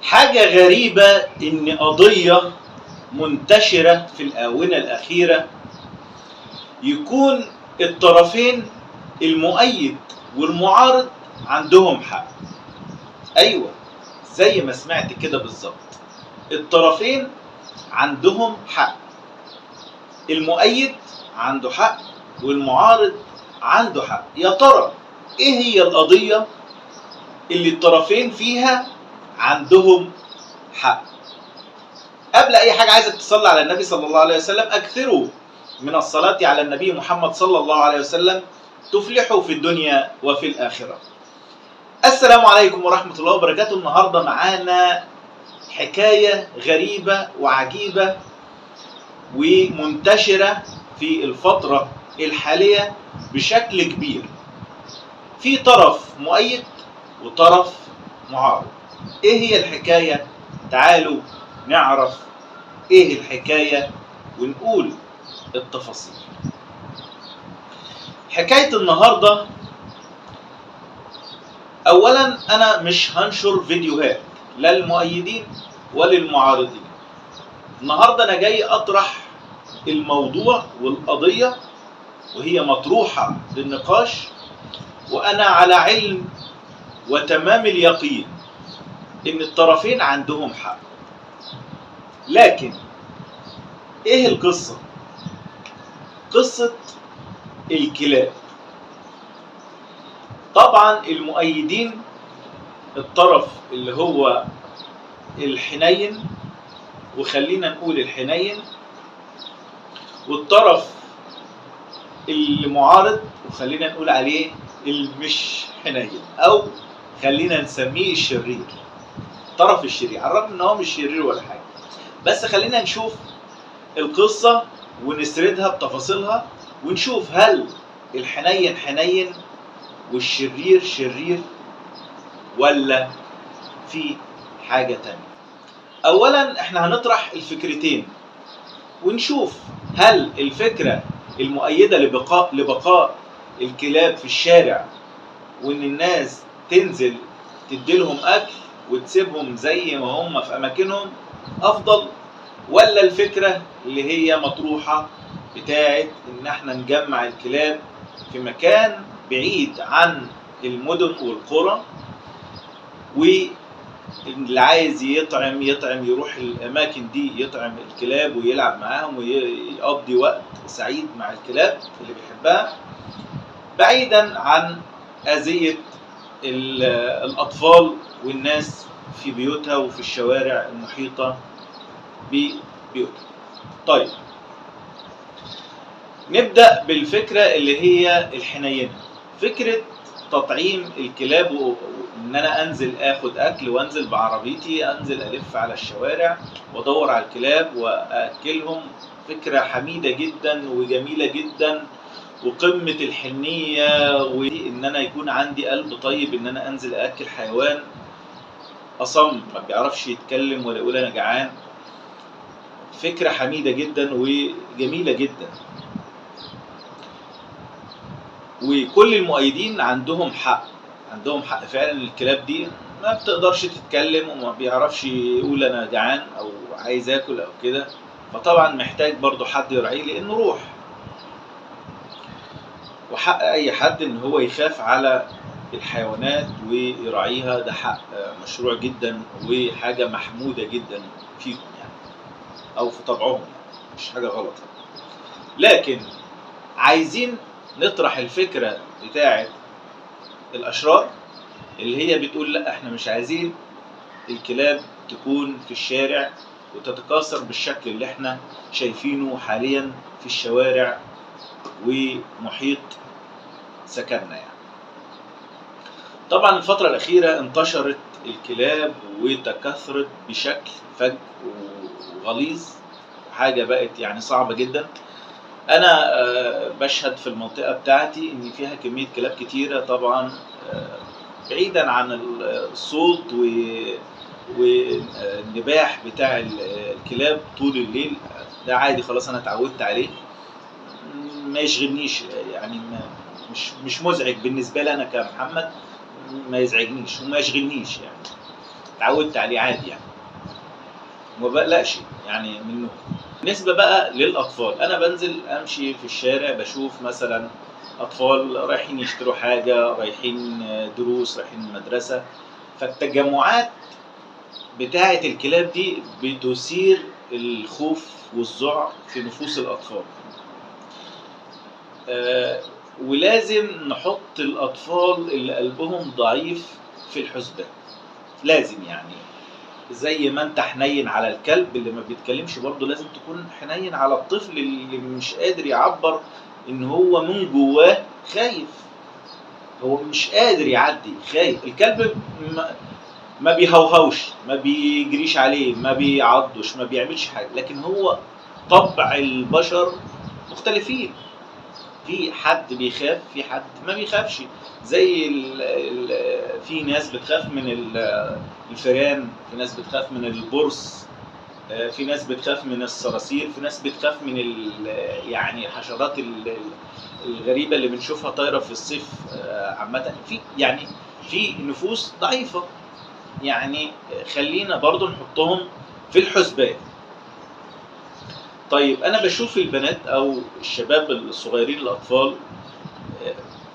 حاجة غريبة إن قضية منتشرة في الآونة الأخيرة يكون الطرفين المؤيد والمعارض عندهم حق. أيوة، زي ما سمعت كده بالظبط، الطرفين عندهم حق، المؤيد عنده حق والمعارض عنده حق. يا ترى إيه هي القضية اللي الطرفين فيها عندهم حق؟ قبل أي حاجة عايزك تصلي على النبي صلى الله عليه وسلم. أكثروا من الصلاة على النبي محمد صلى الله عليه وسلم تفلحوا في الدنيا وفي الآخرة. السلام عليكم ورحمة الله وبركاته. النهاردة معانا حكاية غريبة وعجيبة ومنتشرة في الفترة الحالية بشكل كبير. في طرف مؤيد وطرف معارض. ايه هي الحكاية؟ تعالوا نعرف ايه الحكاية ونقول التفاصيل. حكاية النهاردة، اولا انا مش هنشر فيديوهات لا للمؤيدين ولا للمعارضين. النهاردة انا جاي اطرح الموضوع والقضية وهي مطروحة للنقاش، وانا على علم وتمام اليقين ان الطرفين عندهم حق. لكن ايه القصة؟ قصة الكلاب. طبعا المؤيدين الطرف اللي هو الحنين، وخلينا نقول الحنين، والطرف المعارض وخلينا نقول عليه المش حنين، او خلينا نسميه الشرير. الطرف الشرير، على الرغم ان هو مش شرير ولا حاجه، بس خلينا نشوف القصه ونسردها بتفاصيلها ونشوف هل الحنين حنين والشرير شرير ولا في حاجه تانية. اولا احنا هنطرح الفكرتين ونشوف هل الفكره المؤيده لبقاء الكلاب في الشارع وان الناس تنزل تديلهم اكل وتسيبهم زي ما هم في اماكنهم افضل، ولا الفكره اللي هي مطروحه بتاعت ان احنا نجمع الكلاب في مكان بعيد عن المدن والقرى، واللي عايز يطعم يروح الاماكن دي يطعم الكلاب ويلعب معاهم ويقضي وقت سعيد مع الكلاب اللي بيحبها، بعيدا عن اذية الاطفال والناس في بيوتها وفي الشوارع المحيطة ببيوتها. طيب، نبدأ بالفكرة اللي هي الحنينة. فكرة تطعيم الكلاب وان انا انزل اخد اكل وانزل بعربيتي انزل الف على الشوارع وادور على الكلاب واكلهم، فكرة حميدة جدا وجميلة جدا وقمة الحنية، وان انا يكون عندي قلب طيب ان انا انزل اكل حيوان اصم ما بيعرفش يتكلم ولا يقول انا جعان. فكرة حميدة جدا وجميلة جدا، وكل المؤيدين عندهم حق فعلا. الكلاب دي ما بتقدرش تتكلم وما بيعرفش يقول انا جعان او عايز اكل او كده، فطبعا محتاج برضو حد يراعيه لانه روح. وحق اي حد ان هو يخاف على الحيوانات ويراعيها، ده حق مشروع جدا وحاجة محمودة جدا فيهم يعني، او في طبعهم، مش حاجة غلط. لكن عايزين نطرح الفكرة بتاعت الاشرار اللي هي بتقول لا، احنا مش عايزين الكلاب تكون في الشارع وتتكاثر بالشكل اللي احنا شايفينه حاليا في الشوارع ومحيط سكننا يعني. طبعا الفترة الأخيرة انتشرت الكلاب وتكاثرت بشكل فج وغليظ، حاجة بقت يعني صعبة جدا. أنا بشهد في المنطقة بتاعتي إن فيها كمية كلاب كتيرة، طبعا بعيدا عن الصوت والنباح بتاع الكلاب طول الليل، ده عادي خلاص أنا اتعودت عليه، ما يشغلنيش يعني، مش مزعج بالنسبة لي أنا كمحمد، ما يزعجنيش وما يشغلنيش يعني. اتعودت عليه عادي يعني، وما بقلقش يعني منه. بالنسبة بقى للأطفال، أنا بنزل أمشي في الشارع بشوف مثلا أطفال رايحين يشتروا حاجة، رايحين دروس، رايحين مدرسة، فالتجمعات بتاعة الكلاب دي بتثير الخوف والذعر في نفوس الأطفال. ولازم نحط الأطفال اللي قلبهم ضعيف في الحسبان، لازم يعني زي ما انت حنين على الكلب اللي ما بيتكلمش، برضه لازم تكون حنين على الطفل اللي مش قادر يعبر ان هو من جواه خايف، هو مش قادر يعدي، خايف. الكلب ما بيهوهوش، ما بيجريش عليه، ما بيعضش، ما بيعملش حاجه، لكن هو طبع البشر مختلفين، في حد بيخاف، في حد ما بيخافش. زي في ناس بتخاف من الفئران، في ناس بتخاف من البرص، في ناس بتخاف من الصراصير، في ناس بتخاف من يعني الحشرات الغريبه اللي بنشوفها طايره في الصيف عامه. في يعني في نفوس ضعيفه، يعني خلينا برضو نحطهم في الحسبان. طيب انا بشوف البنات او الشباب الصغيرين الاطفال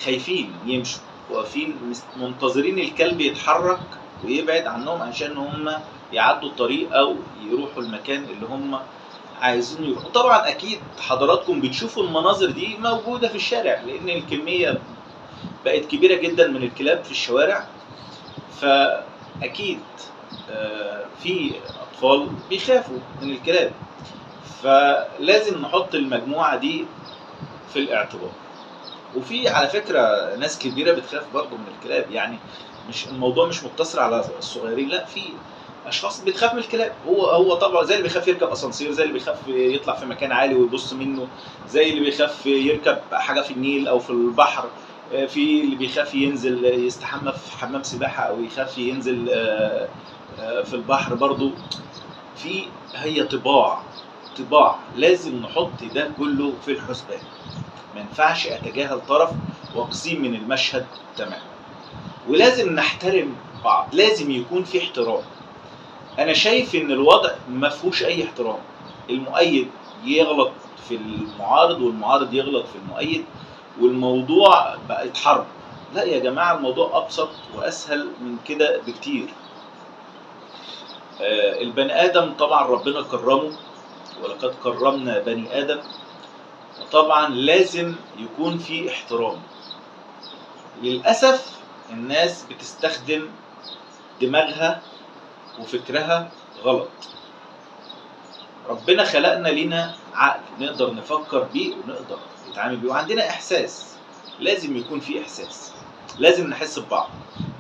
خايفين يمشوا، واقفين منتظرين الكلب يتحرك ويبعد عنهم عشان هم يعدوا الطريق او يروحوا المكان اللي هم عايزين يروحوا. طبعا اكيد حضراتكم بتشوفوا المناظر دي موجوده في الشارع، لان الكميه بقت كبيره جدا من الكلاب في الشوارع، فاكيد في اطفال بيخافوا من الكلاب، فلازم نحط المجموعه دي في الاعتبار. وفي على فكره ناس كبيره بتخاف برضه من الكلاب، يعني مش الموضوع مش مقتصر على الصغيرين، لا، في اشخاص بتخاف من الكلاب. هو طبعا زي اللي بيخاف يركب اسانسير، زي اللي بيخاف يطلع في مكان عالي ويبص منه، زي اللي بيخاف يركب حاجه في النيل او في البحر، في اللي بيخاف ينزل يستحمى في حمام سباحه او يخاف ينزل في البحر برضه. هي طباع لازم نحط ده كله في الحسبان، ما ينفعش اتجاهل طرف واقسيم من المشهد تماما. ولازم نحترم بعض، لازم يكون في احترام. انا شايف ان الوضع ما فيهوش اي احترام، المؤيد يغلط في المعارض والمعارض يغلط في المؤيد، والموضوع بقت حرب. لا يا جماعه، الموضوع ابسط واسهل من كده بكتير. البني ادم طبعا ربنا كرمه، ولقد كرمنا بني ادم، طبعا لازم يكون في احترام. للاسف الناس بتستخدم دماغها وفكرها غلط. ربنا خلقنا لنا عقل نقدر نفكر بيه ونقدر نتعامل بيه، وعندنا احساس، لازم يكون في احساس، لازم نحس ببعض.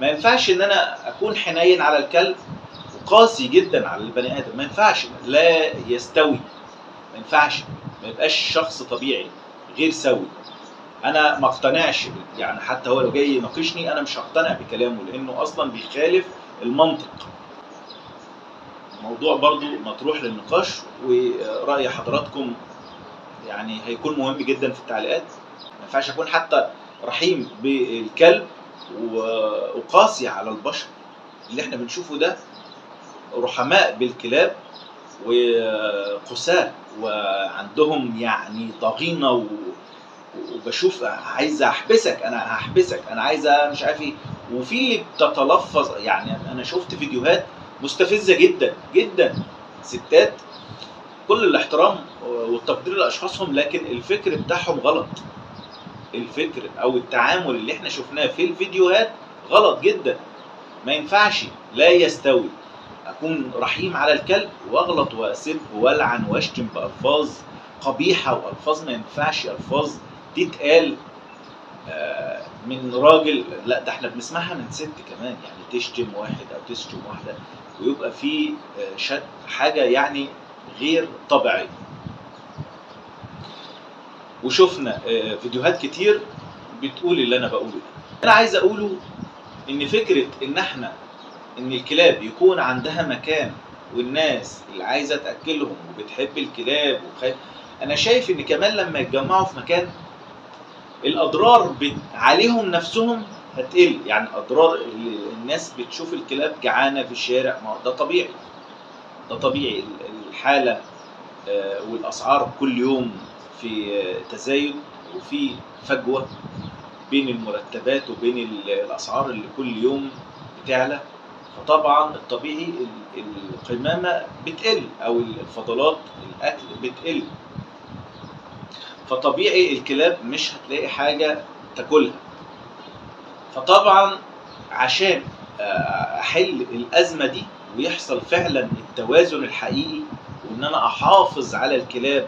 ما ينفعش ان انا اكون حنين على الكلب وقاسي جدا على البني ادم، ما ينفعش، لا يستوي، ما ينفعش، ما يبقاش شخص طبيعي غير سوي. انا ما اقتنعش يعني، حتى هو لو جاي يناقشني انا مش هقتنع بكلامه، لانه اصلا بيخالف المنطق. موضوع برضو مطروح للنقاش، ورأي حضراتكم يعني هيكون مهم جدا في التعليقات. ما ينفعش اكون حتى رحيم بالكلب وقاسي على البشر. اللي احنا بنشوفه ده رحماء بالكلاب وقساة، وعندهم يعني ضغينة، وبشوف عايزه احبسك، انا هحبسك، انا عايزه مش عارف ايه. وفي اللي بتتلفظ، يعني انا شفت فيديوهات مستفزه جدا جدا، ستات كل الاحترام والتقدير لاشخاصهم، لكن الفكر بتاعهم غلط. الفكر او التعامل اللي احنا شفناه في الفيديوهات غلط جدا، ما ينفعش، لا يستوي اكون رحيم على الكلب واغلط واسب والعن واشتم بالفاظ قبيحه، والفاظ ما ينفعش الفاظ تتقال من راجل. لا، ده احنا بنسمعها من ست كمان، يعني تشتم واحد او تشتم واحده ويبقى في حاجه يعني غير طبيعيه. وشفنا فيديوهات كتير بتقول اللي انا بقوله ده. انا عايز اقوله ان فكره ان الكلاب يكون عندها مكان، والناس اللي عايزه تاكلهم وبتحب الكلاب انا شايف ان كمان لما يتجمعوا في مكان الاضرار عليهم نفسهم هتقل. يعني اضرار الناس بتشوف الكلاب جعانه في الشارع، ما ده طبيعي، ده طبيعي. الحاله والاسعار كل يوم في تزايد، وفي فجوه بين المرتبات وبين الاسعار اللي كل يوم بتعلى. فطبعا الطبيعي القمامه بتقل او الفضلات الاكل بتقل، فطبيعي الكلاب مش هتلاقي حاجه تاكلها. فطبعا عشان احل الازمه دي ويحصل فعلا التوازن الحقيقي، وان انا احافظ على الكلاب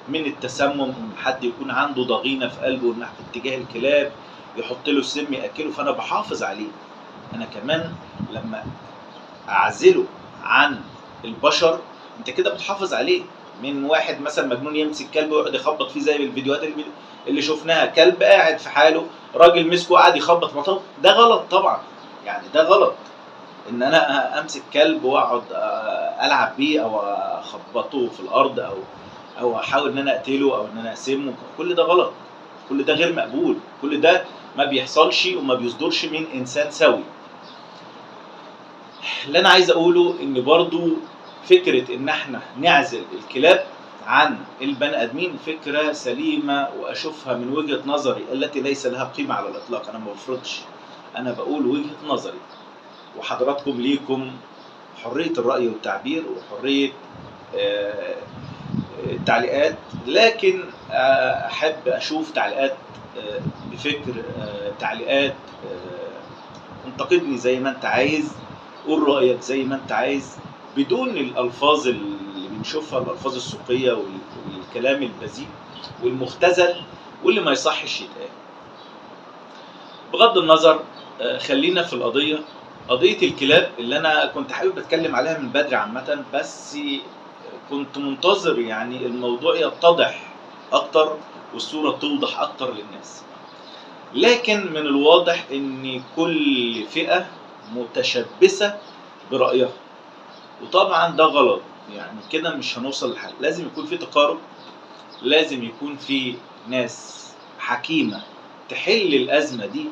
من التسمم، ان حد يكون عنده ضغينه في قلبه ان في اتجاه الكلاب يحط له السم ياكله، فانا بحافظ عليه. انا كمان لما اعزله عن البشر انت كده بتحافظ عليه من واحد مثلا مجنون يمسك كلب ويقعد يخبط فيه، زي الفيديوهات اللي شفناها، كلب قاعد في حاله راجل مسكه قاعد يخبط مطب. ده غلط طبعا، يعني ده غلط ان انا امسك كلب واقعد العب بيه او اخبطه في الارض او احاول ان انا اقتله او ان انا اسمه. كل ده غلط، كل ده غير مقبول، كل ده ما بيحصلش وما بيصدرش من انسان سوي. اللي انا عايز اقوله ان برضو فكرة ان احنا نعزل الكلاب عن البني ادمين فكرة سليمة، واشوفها من وجهة نظري التي ليس لها قيمة على الاطلاق. انا ما بفرضش، انا بقول وجهة نظري، وحضراتكم ليكم حرية الرأي والتعبير وحرية التعليقات. لكن احب اشوف تعليقات بفكر، تعليقات انتقدني زي ما انت عايز، قول رأيك زي ما انت عايز، بدون الألفاظ اللي بنشوفها، الألفاظ السوقية والكلام البذيء والمختزل واللي ما يصحش يتقال. بغض النظر، خلينا في قضية الكلاب اللي أنا كنت حابب أتكلم عليها من بدري عامة، بس كنت منتظر يعني الموضوع يتضح أكتر والصورة توضح أكتر للناس. لكن من الواضح ان كل فئة متشبثة برأيها، وطبعا ده غلط. يعني كده مش هنوصل لحل. لازم يكون في تقارب، لازم يكون في ناس حكيمة تحل الأزمة دي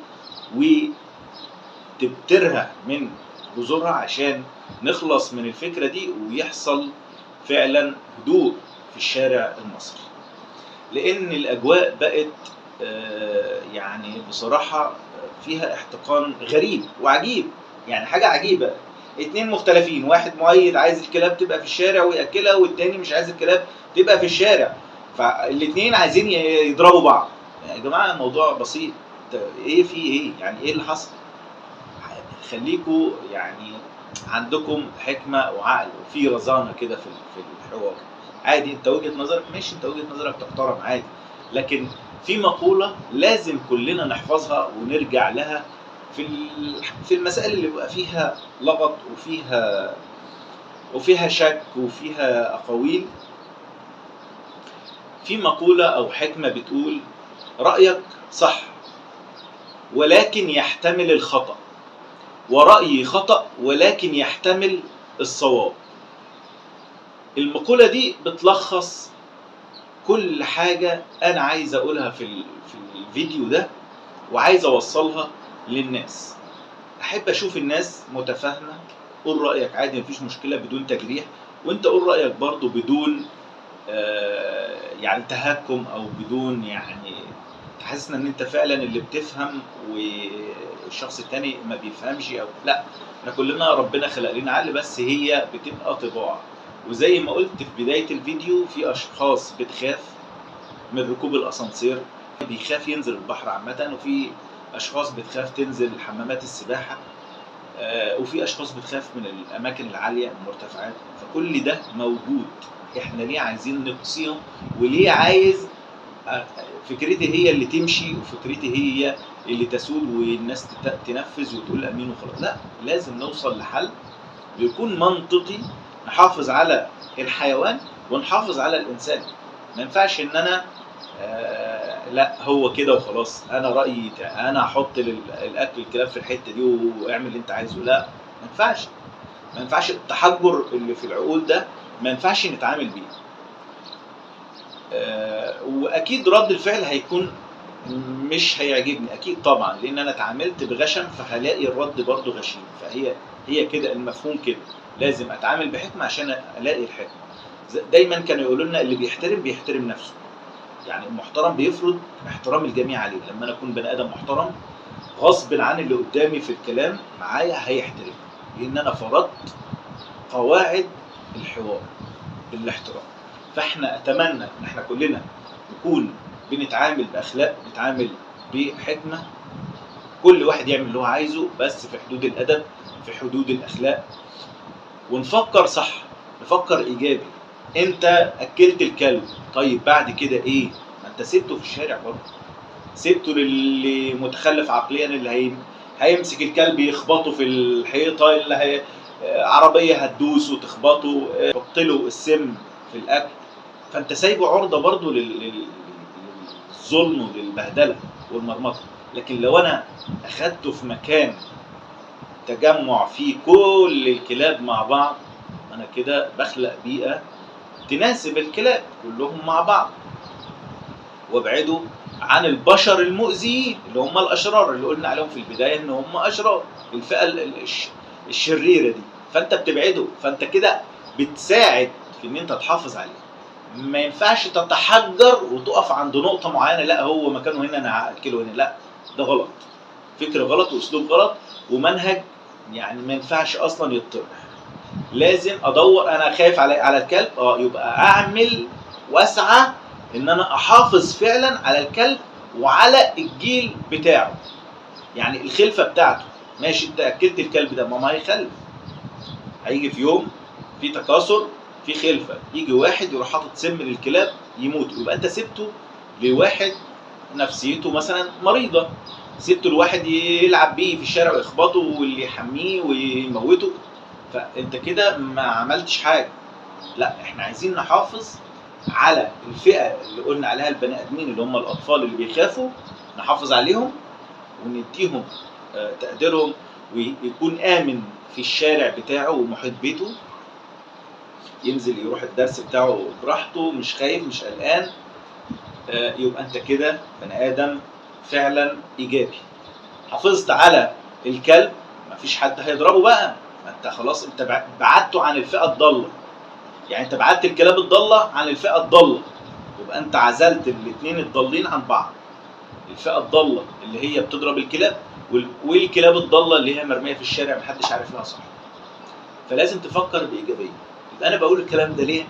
وتبترها من جذورها عشان نخلص من الفكرة دي ويحصل فعلا هدوء في الشارع المصري. لأن الأجواء بقت يعني بصراحة فيها احتقان غريب وعجيب. يعني حاجة عجيبة، اتنين مختلفين، واحد مؤيد عايز الكلاب تبقى في الشارع ويأكلها، والتاني مش عايز الكلاب تبقى في الشارع، فالاتنين عايزين يضربوا بعض. يعني يا جماعة الموضوع بسيط، ايه في ايه؟ يعني ايه اللي حصل؟ خليكوا يعني عندكم حكمة وعقل وفي رزانة كده في الحوار. عادي انت وجهة نظرك ماشي، انت وجهة نظرك تحترم عادي، لكن في مقولة لازم كلنا نحفظها ونرجع لها في المسائل اللي بيبقى فيها لغط وفيها شك وفيها أقاويل. في مقولة أو حكمة بتقول رأيك صح ولكن يحتمل الخطأ، ورأيي خطأ ولكن يحتمل الصواب. المقولة دي بتلخص كل حاجة أنا عايز أقولها في الفيديو ده وعايز أوصلها للناس. أحب أشوف الناس متفاهمة، قول رأيك عادي مفيش مشكلة بدون تجريح، وأنت قول رأيك برضو بدون يعني تهكم أو بدون يعني تحسسنا إن أنت فعلا اللي بتفهم والشخص التاني ما بيفهمش أو لا. احنا كلنا ربنا خلق لنا عقل، بس هي بتبقى طباع. وزي ما قلت في بداية الفيديو، في أشخاص بتخاف من ركوب الأسانسير، بيخاف ينزل البحر عامة، وفي أشخاص بتخاف تنزل حمامات السباحة، وفي أشخاص بتخاف من الأماكن العالية المرتفعات. فكل ده موجود. إحنا ليه عايزين نقصيهم؟ وليه عايز فكرتي هي اللي تمشي وفكرتي هي اللي تسود والناس تنفذ وتقول أمين وخلاص؟ لا، لازم نوصل لحل يكون منطقي، نحافظ على الحيوان ونحافظ على الإنسان. ما ينفعش إن أنا لا هو كده وخلاص، أنا رأيي أنا هحط الأكل الكلاب في الحتة دي واعمل اللي أنت عايزه. لا، ما ينفعش، ما ينفعش. التحجر اللي في العقول ده ما ينفعش نتعامل بيه. وأكيد رد الفعل هيكون مش هيعجبني اكيد طبعا، لان انا اتعاملت بغشم فهلاقي الرد برضه غشيم. هي كده المفهوم كده، لازم اتعامل بحكمه عشان الاقي الحكمه. دايما كانوا يقولوا لنا اللي بيحترم نفسه. يعني المحترم بيفرض احترام الجميع عليه. لما انا اكون بني ادم محترم غصب عن اللي قدامي في الكلام معايا هيحترم، لان انا فرضت قواعد الحوار بالاحترام. فاحنا اتمنى ان احنا كلنا نكون بنتعامل باخلاق، نتعامل بحكمه، كل واحد يعمل اللي هو عايزه بس في حدود الادب، في حدود الاخلاق، ونفكر صح، نفكر ايجابي. انت اكلت الكلب، طيب بعد كده ايه؟ ما انت سبته في الشارع برضه، سبته للي متخلف عقليا، اللي هيمسك الكلب يخبطه في الحيطه، عربيه هتدوس وتخبطه، حط له السم في الاكل. فانت سايبه عرضه برضه للظلم وللبهدله والمرمطه. لكن لو انا اخدته في مكان تجمع فيه كل الكلاب مع بعض، انا كده بخلق بيئه تناسب الكلاب كلهم مع بعض، وابعده عن البشر المؤذيين اللي هم الاشرار، اللي قلنا عليهم في البدايه ان هم اشرار، الفئه الشريره دي. فانت بتبعده، فانت كده بتساعد في ان انت تحافظ عليه. ما ينفعش تتحجر وتقف عند نقطه معينه، لا هو مكانه هنا انا هاكله هنا، لا ده غلط، فكر غلط واسلوب غلط ومنهج يعني ما ينفعش اصلا يتطبق. لازم ادور، انا خايف على الكلب، يبقى اعمل واسعى ان انا احافظ فعلا على الكلب وعلى الجيل بتاعه، يعني الخلفه بتاعته. ماشي، انت اكلت الكلب ده، ما هيخلف، هيجي في يوم في تكاثر، في خلفه، يجي واحد يروح حاطط سم للكلاب يموت، يبقى انت سبته لواحد نفسيته مثلا مريضه، سبته لواحد يلعب بيه في الشارع ويخبطه واللي يحميه ويموته، فانت كده ما عملتش حاجه. لا، احنا عايزين نحافظ على الفئه اللي قلنا عليها البني ادمين، اللي هم الاطفال اللي بيخافوا، نحافظ عليهم ونديهم تقديرهم، ويكون امن في الشارع بتاعه ومحيط بيته، ينزل يروح الدرس بتاعه براحته، مش خايف مش قلقان. يبقى انت كده بني ادم فعلا ايجابي. حافظت على الكلب، مفيش حد هيضربه بقى، ما انت خلاص انت بعدته عن الفئه الضاله. يعني انت بعدت الكلاب الضاله عن الفئه الضاله، يبقى انت عزلت الاثنين الضالين عن بعض. الفئه الضاله اللي هي بتضرب الكلاب، والكلاب الضاله اللي هي مرميه في الشارع محدش عارف لها صح. فلازم تفكر بايجابيه. يبقى انا بقول الكلام ده ليه؟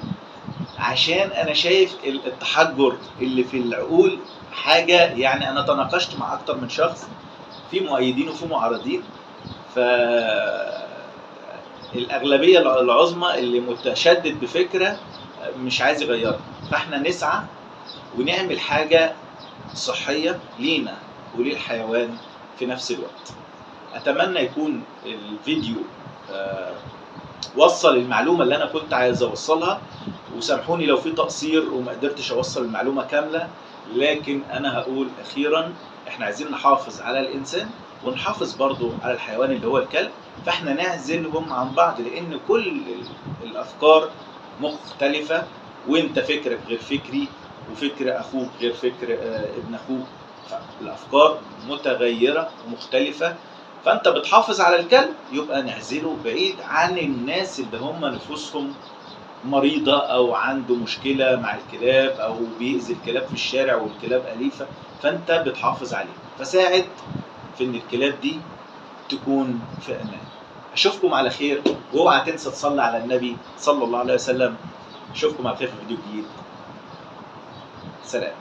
عشان انا شايف التحجر اللي في العقول حاجه، يعني انا تناقشت مع اكتر من شخص، في مؤيدين وفي معارضين، فالأغلبية العظمى اللي متشدد بفكرة مش عايز يغيرها. فاحنا نسعى ونعمل حاجة صحية لينا وللحيوان في نفس الوقت. أتمنى يكون الفيديو وصل المعلومة اللي أنا كنت عايز أوصلها، وسامحوني لو في تقصير وما قدرتش أوصل المعلومة كاملة، لكن أنا هقول أخيرا احنا عايزين نحافظ على الإنسان ونحافظ برضو على الحيوان اللي هو الكلب. فاحنا نعزلهم عن بعض، لأن كل الأفكار مختلفة، وانت فكرك غير فكري، وفكر أخوك غير فكر ابن أخوك، فالأفكار متغيرة ومختلفة. فانت بتحافظ على الكلب، يبقى نعزله بعيد عن الناس اللي هم نفوسهم مريضة او عنده مشكلة مع الكلاب او بيأذي الكلاب في الشارع والكلاب أليفة، فانت بتحافظ عليه. فساعد في ان الكلاب دي تكون في امان. اشوفكم على خير، واوعى تنسى تصلي على النبي صلى الله عليه وسلم. اشوفكم على خير في فيديو جديد. سلام.